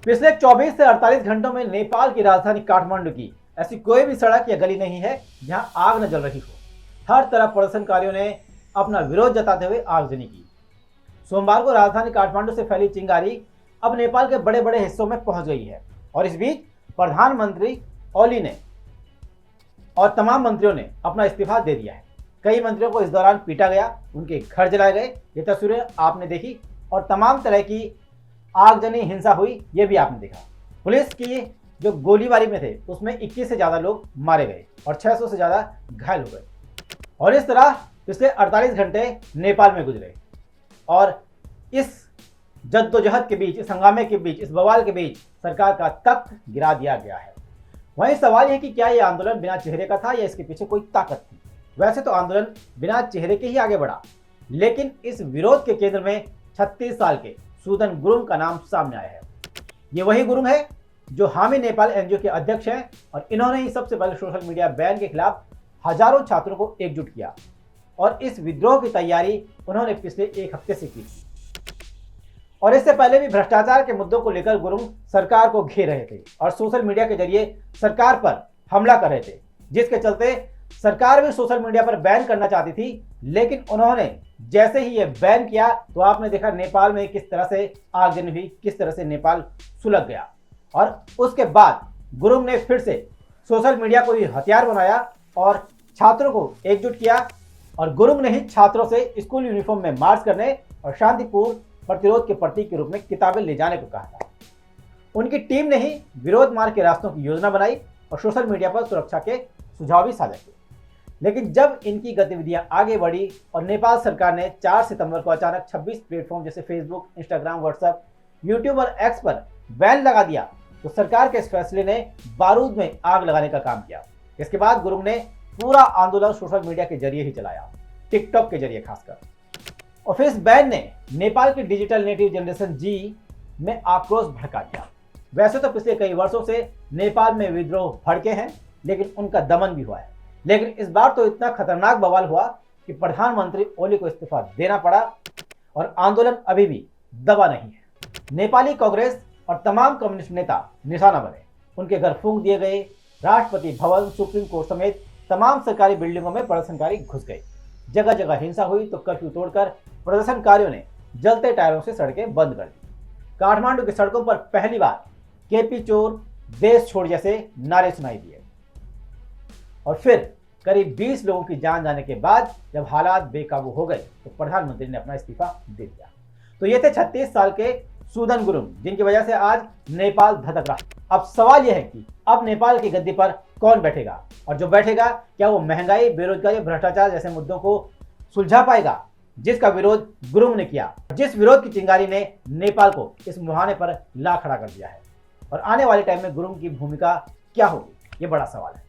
पिछले 24 से 48 घंटों में नेपाल की राजधानी काठमांडू की ऐसी कोई भी सड़क या गली नहीं है जहां आग न जल रही हो। हर तरफ प्रदर्शनकारियों ने अपना विरोध जताते हुए आगजनी की। सोमवार को राजधानी काठमांडू से फैली चिंगारी अब नेपाल के बड़े बड़े हिस्सों में पहुंच गई है और इस बीच प्रधानमंत्री ओली ने और तमाम मंत्रियों ने अपना इस्तीफा दे दिया है। कई मंत्रियों को इस दौरान पीटा गया, उनके घर जलाए गए। ये तस्वीरें आपने देखी और तमाम तरह की आगजनी हिंसा हुई, ये भी आपने देखा। पुलिस की जो गोलीबारी में थे उसमें 21 से ज़्यादा लोग मारे गए और 600 से ज़्यादा घायल हो गए। और इस तरह पिछले 48 घंटे नेपाल में गुजरे और इस जद्दोजहद के बीच, इस हंगामे के बीच, इस बवाल के बीच सरकार का तख्त गिरा दिया गया है। वहीं सवाल यह कि क्या यह आंदोलन बिना चेहरे का था या इसके पीछे कोई ताकत थी। वैसे तो आंदोलन बिना चेहरे के ही आगे बढ़ा, लेकिन इस विरोध के केंद्र में 36 साल के सूदन गुरुङ का नाम सामने आया है। ये वही गुरुङ है जो हामी नेपाल एनजीओ के अध्यक्ष हैं और इन्होंने ही सबसे पहले सोशल मीडिया बैन के खिलाफ हजारों छात्रों को एकजुट किया और इस विद्रोह की तैयारी उन्होंने पिछले एक हफ्ते से की थी। और इससे पहले भी भ्रष्टाचार के मुद्दों को लेकर गुरुङ सरकार को घेर रहे थे और सोशल मीडिया के जरिए सरकार पर हमला कर रहे थे, जिसके चलते सरकार भी सोशल मीडिया पर बैन करना चाहती थी। लेकिन उन्होंने जैसे ही ये बैन किया तो आपने देखा नेपाल में किस तरह से आगजनी हुई, किस तरह से नेपाल सुलग गया। और उसके बाद गुरुङ ने फिर से सोशल मीडिया को ही हथियार बनाया और छात्रों को एकजुट किया और गुरुङ ने ही छात्रों से स्कूल यूनिफॉर्म में मार्च करने और शांतिपूर्ण प्रतिरोध के प्रतीक के रूप में किताबें ले जाने को कहा था। उनकी टीम ने ही विरोध मार्ग के रास्तों की योजना बनाई और सोशल मीडिया पर सुरक्षा के सुझाव भी साझा किए। लेकिन जब इनकी गतिविधियां आगे बढ़ी और नेपाल सरकार ने 4 सितंबर को अचानक 26 प्लेटफॉर्म जैसे फेसबुक, इंस्टाग्राम, व्हाट्सएप, यूट्यूब और एक्स पर बैन लगा दिया तो सरकार के इस फैसले ने बारूद में आग लगाने का काम किया। इसके बाद गुरुङ ने पूरा आंदोलन सोशल मीडिया के जरिए ही चलाया, टिकटॉक के जरिए खासकर। और फिर इस बैन ने नेपाल की डिजिटल नेटिव जनरेशन जी में आक्रोश भड़का दिया। वैसे तो पिछले कई वर्षों से नेपाल में विद्रोह भड़के हैं, लेकिन उनका दमन भी हुआ है। लेकिन इस बार तो इतना खतरनाक बवाल हुआ कि प्रधानमंत्री ओली को इस्तीफा देना पड़ा और आंदोलन अभी भी दबा नहीं है। नेपाली कांग्रेस और तमाम कम्युनिस्ट नेता निशाना बने, उनके घर फूंक दिए गए। राष्ट्रपति भवन, सुप्रीम कोर्ट समेत तमाम सरकारी बिल्डिंगों में प्रदर्शनकारी घुस गए। जगह जगह हिंसा हुई तो कर्फ्यू तोड़कर प्रदर्शनकारियों ने जलते टायरों से सड़कें बंद कर दी। काठमांडू की सड़कों पर पहली बार केपी चोर, देश छोड़ जैसे नारे सुनाई दिए। और फिर करीब 20 लोगों की जान जाने के बाद जब हालात बेकाबू हो गए तो प्रधानमंत्री ने अपना इस्तीफा दे दिया। तो ये थे 36 साल के सूदन गुरुङ, जिनकी वजह से आज नेपाल धधक रहा। अब सवाल यह है कि अब नेपाल की गद्दी पर कौन बैठेगा और जो बैठेगा क्या वो महंगाई, बेरोजगारी, भ्रष्टाचार जैसे मुद्दों को सुलझा पाएगा, जिसका विरोध गुरुङ ने किया, जिस विरोध की चिंगारी ने नेपाल को इस मुहाने पर ला खड़ा कर दिया है। और आने वाले टाइम में गुरुङ की भूमिका क्या होगी, ये बड़ा सवाल है।